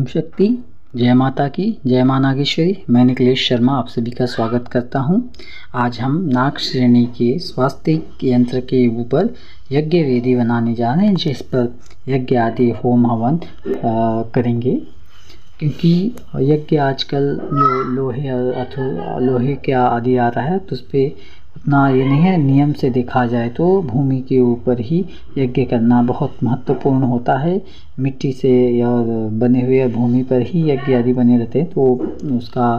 शक्ति, जय माता की, जय माँ नागेश्वरी। मैं निखिलेश शर्मा आप सभी का स्वागत करता हूं। आज हम नाग श्रेणी के स्वास्तिक यंत्र के ऊपर यज्ञ वेदी बनाने जा रहे हैं, जिस पर यज्ञ आदि होम हवन करेंगे। क्योंकि यज्ञ आजकल जो लोहे के आदि आ रहा है, तो उस पर उतना ये नहीं है। नियम से देखा जाए तो भूमि के ऊपर ही यज्ञ करना बहुत महत्वपूर्ण होता है। मिट्टी से या बने हुए भूमि पर ही यज्ञ आदि बने रहते हैं, तो उसका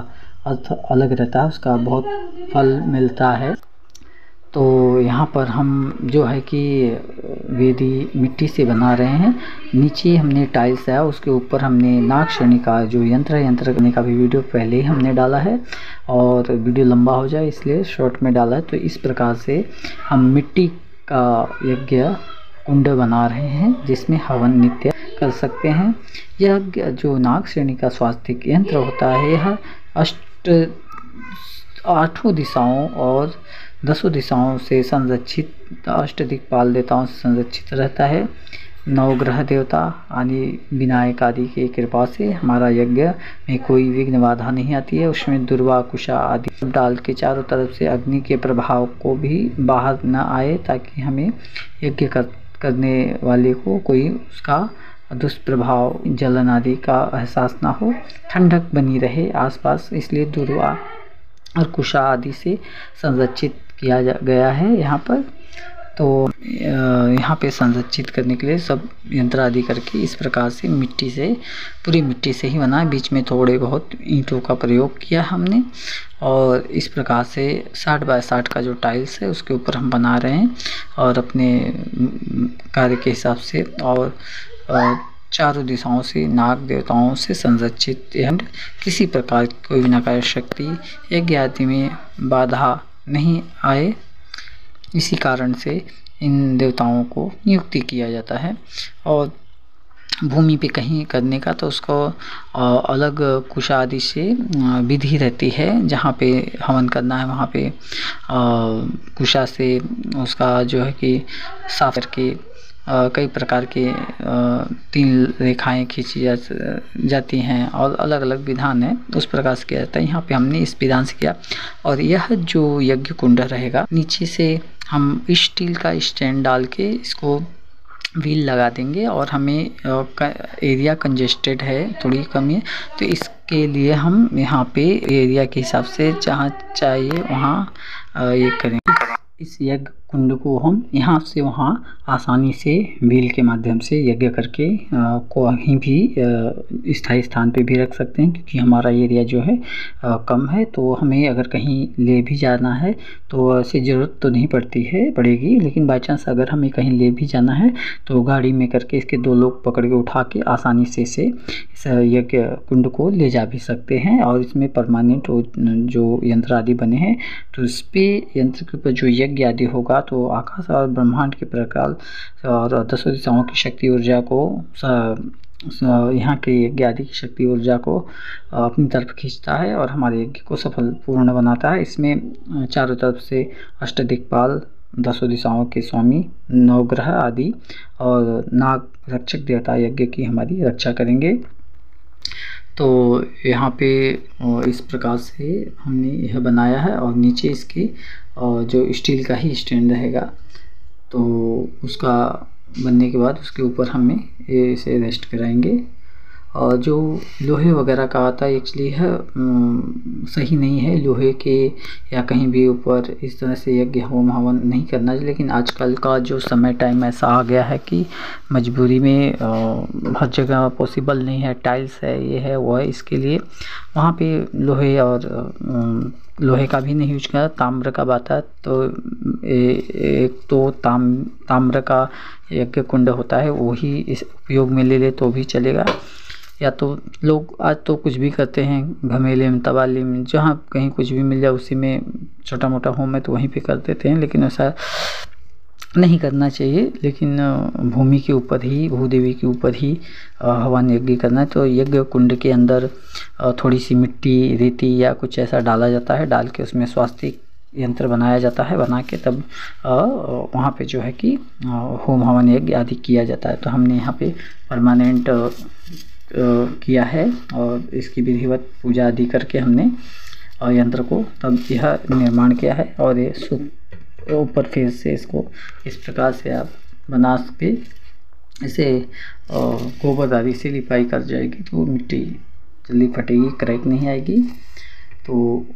अर्थ अलग रहता है, उसका बहुत फल मिलता है। तो यहाँ पर हम जो है कि वेदी मिट्टी से बना रहे हैं। नीचे हमने टाइल्स है, उसके ऊपर हमने नाग श्रेणी का जो यंत्र करने का भी वीडियो पहले ही हमने डाला है, और वीडियो लंबा हो जाए इसलिए शॉर्ट में डाला है। तो इस प्रकार से हम मिट्टी का यज्ञ कुंड बना रहे हैं, जिसमें हवन नित्य कर सकते हैं। यह जो नाग श्रेणी का स्वास्तिक यंत्र होता है, यह 8 दिशाओं और 10 दिशाओं से संरक्षित, अष्टदिक्पाल देवताओं से संरक्षित रहता है। नवग्रह देवता आदि विनायक आदि की कृपा से हमारा यज्ञ में कोई विघ्न बाधा नहीं आती है। उसमें दुर्वा कुशा आदि सब डाल के चारों तरफ से अग्नि के प्रभाव को भी बाहर न आए, ताकि हमें यज्ञ करने वाले को कोई उसका दुष्प्रभाव जलन आदि का एहसास ना हो। ठंडक बनी रहे आसपास, इसलिए दुर्वा और कुशा आदि से संरक्षित किया गया है यहाँ पर। तो यहाँ पे संरक्षित करने के लिए सब यंत्र आदि करके इस प्रकार से पूरी मिट्टी से ही बना है। बीच में थोड़े बहुत ईंटों का प्रयोग किया हमने, और इस प्रकार से 60 बाय 60 का जो टाइल्स है उसके ऊपर हम बना रहे हैं, और अपने कार्य के हिसाब से। और चारों दिशाओं से नाग देवताओं से संरक्षित एंड किसी प्रकार की कोई विनाशकारी शक्ति यज्ञ आदि में बाधा नहीं आए, इसी कारण से इन देवताओं को नियुक्ति किया जाता है। और भूमि पे कहीं करने का तो उसको अलग कुशा आदि से विधि रहती है। जहाँ पे हवन करना है वहाँ पे कुशा से उसका जो है कि साफ करके कई प्रकार के 3 रेखाएं खींची जाती हैं, और अलग अलग विधान है, उस प्रकार से किया जाता है। यहाँ पे हमने इस विधान से किया। और यह जो यज्ञ कुंड रहेगा, नीचे से हम स्टील का स्टैंड डाल के इसको व्हील लगा देंगे। और हमें एरिया कंजेस्टेड है, थोड़ी कमी है, तो इसके लिए हम यहाँ पे एरिया के हिसाब से जहाँ चाहिए वहाँ ये करेंगे। इस यज्ञ कुंड को हम यहाँ से वहाँ आसानी से व्हील के माध्यम से यज्ञ करके कहीं भी स्थायी स्थान पे भी रख सकते हैं। क्योंकि हमारा एरिया जो है कम है, तो हमें अगर कहीं ले भी जाना है तो ऐसी ज़रूरत तो नहीं पड़ेगी। लेकिन बाई चांस अगर हमें कहीं ले भी जाना है तो गाड़ी में करके इसके 2 लोग पकड़ के उठा के आसानी से इस यज्ञ कुंड को ले जा भी सकते हैं। और इसमें परमानेंट जो यंत्र आदि बने हैं, तो इस पर यंत्र के ऊपर जो यज्ञ आदि होगा, तो आकाश और ब्रह्मांड के प्रकाश और 10 दिशाओं की शक्ति ऊर्जा को, यहाँ के यज्ञ आदि की शक्ति ऊर्जा को अपनी तरफ खींचता है और हमारे यज्ञ को सफल पूर्ण बनाता है। इसमें चारों तरफ से अष्टदिक्पाल, 10 दिशाओं के स्वामी, नवग्रह आदि और नाग रक्षक देवता यज्ञ की हमारी रक्षा करेंगे। तो यहाँ पे इस प्रकार से हमने यह बनाया है। और नीचे इसके जो स्टील का ही स्टैंड रहेगा, तो उसका बनने के बाद उसके ऊपर हमें इसे रेस्ट कराएंगे। और जो लोहे वगैरह का आता है, एक्चुअली है सही नहीं है लोहे के या कहीं भी ऊपर इस तरह से यज्ञ होम हवन नहीं करना चाहिए। लेकिन आजकल का जो समय टाइम ऐसा आ गया है कि मजबूरी में हर जगह पॉसिबल नहीं है, टाइल्स है, ये है वो है, इसके लिए वहाँ पे लोहे का भी नहीं यूज करा, ताम्र का बात है। तो एक तो ताम्र का यज्ञ कुंड होता है, वही इस उपयोग में ले ले तो भी चलेगा। या तो लोग आज तो कुछ भी करते हैं, घमेले में, तवाली में, जहाँ कहीं कुछ भी मिल जाए उसी में छोटा मोटा होम है तो वहीं पे कर देते हैं। लेकिन ऐसा नहीं करना चाहिए। लेकिन भूमि के ऊपर ही, भूदेवी के ऊपर ही हवन यज्ञ करना है। तो यज्ञ कुंड के अंदर थोड़ी सी मिट्टी, रेती या कुछ ऐसा डाला जाता है, डाल के उसमें स्वास्तिक यंत्र बनाया जाता है, बना के तब वहाँ पे जो है कि होम हवन यज्ञ आदि किया जाता है। तो हमने यहाँ पे परमानेंट किया है और इसकी विधिवत पूजा आदि करके हमने यंत्र को तब यह निर्माण किया है। और ये ऊपर फिर से इसको इस प्रकार से आप बना के इसे गोबर आदि से लिपाई कर जाएगी तो मिट्टी जल्दी फटेगी, क्रैक नहीं आएगी। तो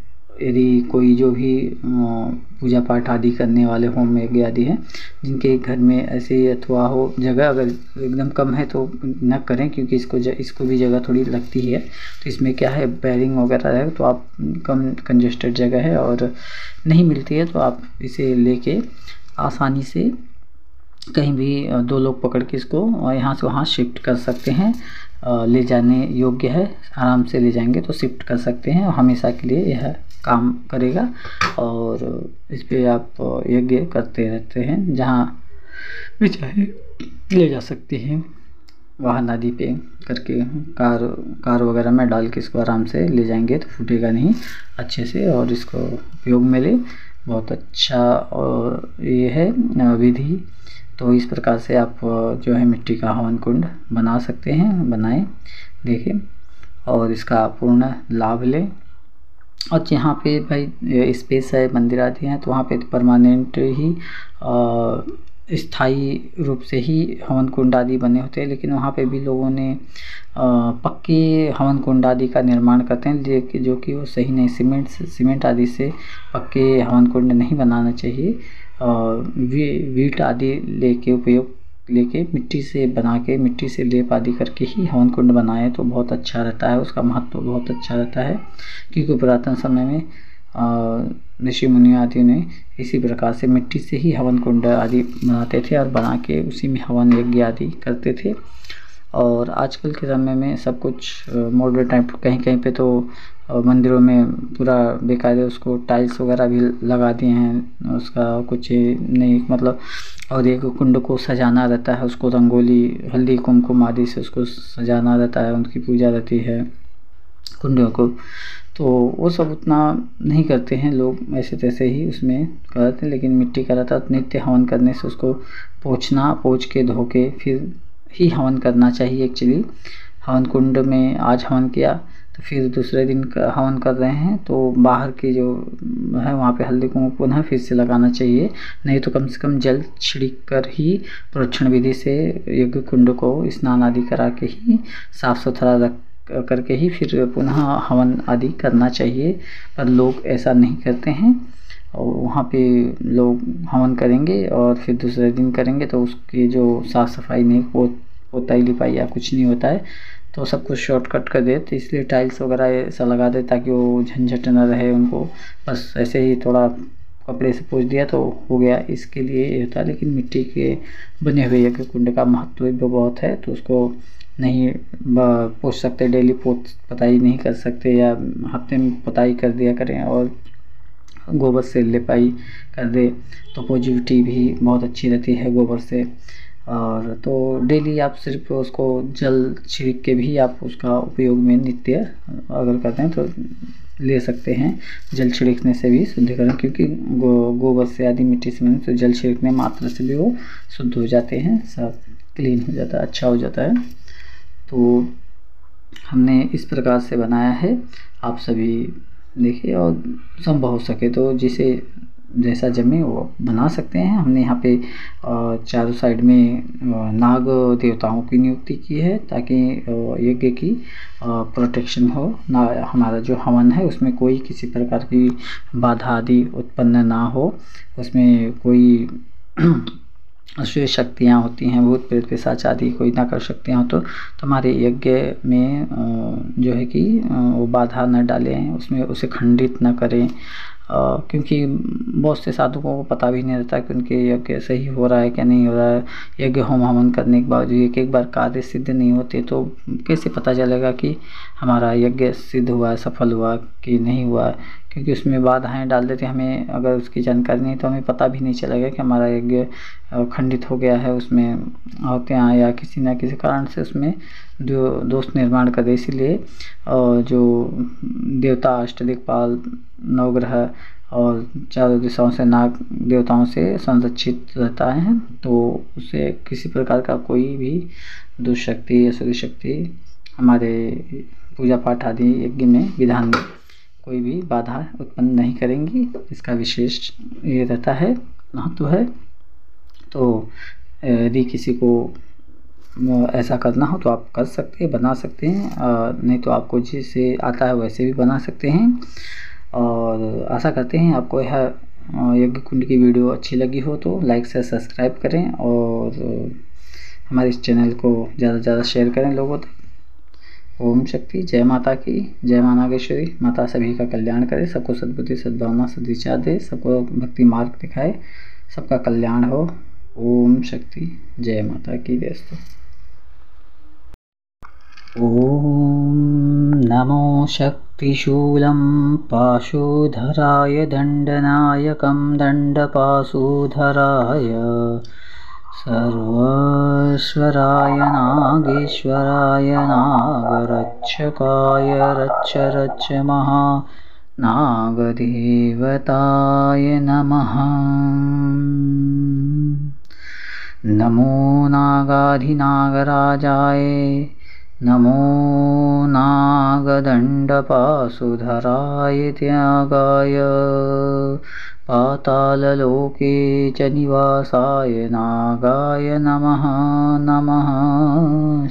यदि कोई जो भी पूजा पाठ आदि करने वाले होम यज्ञ आदि हैं जिनके घर में ऐसे अथवा हो जगह अगर एकदम कम है तो न करें, क्योंकि इसको भी जगह थोड़ी लगती है। तो इसमें क्या है, बेरिंग वगैरह है तो आप कम कंजेस्टेड जगह है और नहीं मिलती है तो आप इसे लेके आसानी से कहीं भी 2 लोग पकड़ के इसको यहाँ से वहाँ शिफ्ट कर सकते हैं। ले जाने योग्य है, आराम से ले जाएंगे तो शिफ्ट कर सकते हैं और हमेशा के लिए यह काम करेगा। और इस पे आप यज्ञ करते रहते हैं, जहाँ भी चाहे ले जा सकते हैं। वाहन आदि पे करके कार वगैरह में डाल के इसको आराम से ले जाएंगे तो फूटेगा नहीं अच्छे से और इसको उपयोग में ले। बहुत अच्छा और ये है विधि। तो इस प्रकार से आप जो है मिट्टी का हवन कुंड बना सकते हैं, बनाएं, देखें और इसका पूर्ण लाभ लें। और जहाँ पे भाई स्पेस है, मंदिर आदि हैं तो वहाँ पे परमानेंट ही स्थायी रूप से ही हवन कुंड आदि बने होते हैं, लेकिन वहाँ पे भी लोगों ने पक्के हवन कुंड आदि का निर्माण करते हैं जो कि वो सही नहीं। सीमेंट आदि से पक्के हवन कुंड नहीं बनाना चाहिए। वीट आदि लेके मिट्टी से बना के मिट्टी से लेप आदि करके ही हवन कुंड बनाए तो बहुत अच्छा रहता है, उसका महत्व बहुत अच्छा रहता है। क्योंकि पुरातन समय में ऋषि मुनि आदि ने इसी प्रकार से मिट्टी से ही हवन कुंड आदि बनाते थे और बना के उसी में हवन यज्ञ आदि करते थे। और आजकल के समय में सब कुछ मॉडर्न टाइप, कहीं कहीं पे तो मंदिरों में पूरा बेकायदे उसको टाइल्स वगैरह भी लगा दिए हैं, उसका कुछ नहीं मतलब। और एक कुंड को सजाना रहता है, उसको रंगोली, हल्दी, कुमकुम आदि से उसको सजाना रहता है, उनकी पूजा रहती है कुंडों को। तो वो सब उतना नहीं करते हैं लोग, ऐसे तैसे ही उसमें करते हैं। लेकिन मिट्टी का रहता है तो नित्य हवन करने से उसको पोंछ के धो के फिर ही हवन करना चाहिए। एक्चुअली हवन कुंड में आज हवन किया तो फिर दूसरे दिन हवन कर रहे हैं तो बाहर की जो है वहाँ पे हल्दी कुमकुम पुनः फिर से लगाना चाहिए। नहीं तो कम से कम जल छिड़क कर ही प्रोक्षण विधि से यज्ञ कुंड को स्नान आदि करा के ही साफ सुथरा रख करके ही फिर पुनः हवन आदि करना चाहिए। पर लोग ऐसा नहीं करते हैं और वहाँ पे लोग हवन करेंगे और फिर दूसरे दिन करेंगे तो उसकी जो साफ़ सफाई नहीं पोताई लिपाई या कुछ नहीं होता है, तो सब कुछ शॉर्टकट कर देते। इसलिए टाइल्स वगैरह ऐसा लगा दे ताकि वो झंझट न रहे उनको, बस ऐसे ही थोड़ा कपड़े से पोंछ दिया तो हो गया, इसके लिए ये होता है। लेकिन मिट्टी के बने हुए यज्ञ कुंड का महत्व भी बहुत है, तो उसको नहीं पोंछ सकते, डेली पोताई नहीं कर सकते या हफ्ते में पोताई कर दिया करें और गोबर से लिपाई कर दे तो पॉजिटिविटी भी बहुत अच्छी रहती है गोबर से। और तो डेली आप सिर्फ उसको जल छिड़क के भी आप उसका उपयोग में नित्य अगर करते हैं तो ले सकते हैं। जल छिड़कने से भी शुद्धिकरण, क्योंकि गोबर से आदि मिट्टी से बने तो जल छिड़कने मात्र से भी वो शुद्ध हो जाते हैं, सब क्लीन हो जाता है, अच्छा हो जाता है। तो हमने इस प्रकार से बनाया है, आप सभी देखिए और संभव हो सके तो जिसे जैसा जमे वो बना सकते हैं। हमने यहाँ पे चारों साइड में नाग देवताओं की नियुक्ति की है ताकि यज्ञ की प्रोटेक्शन हो ना, हमारा जो हवन है उसमें कोई किसी प्रकार की बाधा आदि उत्पन्न ना हो, उसमें कोई अशुभ शक्तियाँ होती हैं, भूत प्रेत पिशाच आदि कोई नकार शक्तियाँ हो तो हमारे यज्ञ में जो है कि वो बाधा न डालें, उसमें उसे खंडित न करें। क्योंकि बहुत से साधुओं को पता भी नहीं रहता कि उनके यज्ञ सही हो रहा है क्या नहीं हो रहा है। यज्ञ होम हवन करने के बावजूद एक बार कार्य सिद्ध नहीं होते तो कैसे पता चलेगा कि हमारा यज्ञ सिद्ध हुआ है, सफल हुआ कि नहीं हुआ है। क्योंकि उसमें बाधाएं डाल देते, हमें अगर उसकी जानकारी नहीं तो हमें पता भी नहीं चलेगा कि हमारा यज्ञ खंडित हो गया है, उसमें होते हैं या किसी न किसी कारण से उसमें जो दोष निर्माण कर दे। इसीलिए जो देवता अष्टदिक्पाल नवग्रह और चारों दिशाओं से नाग देवताओं से संरक्षित रहता है, तो उसे किसी प्रकार का कोई भी दुष्शक्ति या शक्ति हमारे पूजा पाठ आदि यज्ञ में विधान में कोई भी बाधा उत्पन्न नहीं करेंगी। इसका विशेष ये रहता है, महत्व है। तो यदि किसी को ऐसा करना हो तो आप कर सकते हैं, बना सकते हैं, नहीं तो आपको जिसे आता है वैसे भी बना सकते हैं। और आशा करते हैं आपको यह यज्ञ कुंड की वीडियो अच्छी लगी हो तो लाइक से सब्सक्राइब करें और हमारे इस चैनल को ज़्यादा से ज़्यादा शेयर करें लोगों तक। ओम शक्ति, जय माता की, जय मां नागेश्वरी। माता सभी का कल्याण करे, सबको सद्बुद्धि सद्भावना सद्विचार दे, सबको भक्ति मार्ग दिखाए, सबका कल्याण हो। ओम शक्ति, जय माता की दोस्तों। ॐ नमो शक्तिशूलं पाशुधराय दण्डनायकं दण्डपाशुधराय सर्वेश्वराय नागेश्वराय नागरक्षकाय रक्ष रक्ष महानागदेवताय नमः। नमो नागाधिनागराजाय, नमो नागदण्डपाशुधराय त्यागाय, पाताललोके च निवासाय नागाय नमः नमः।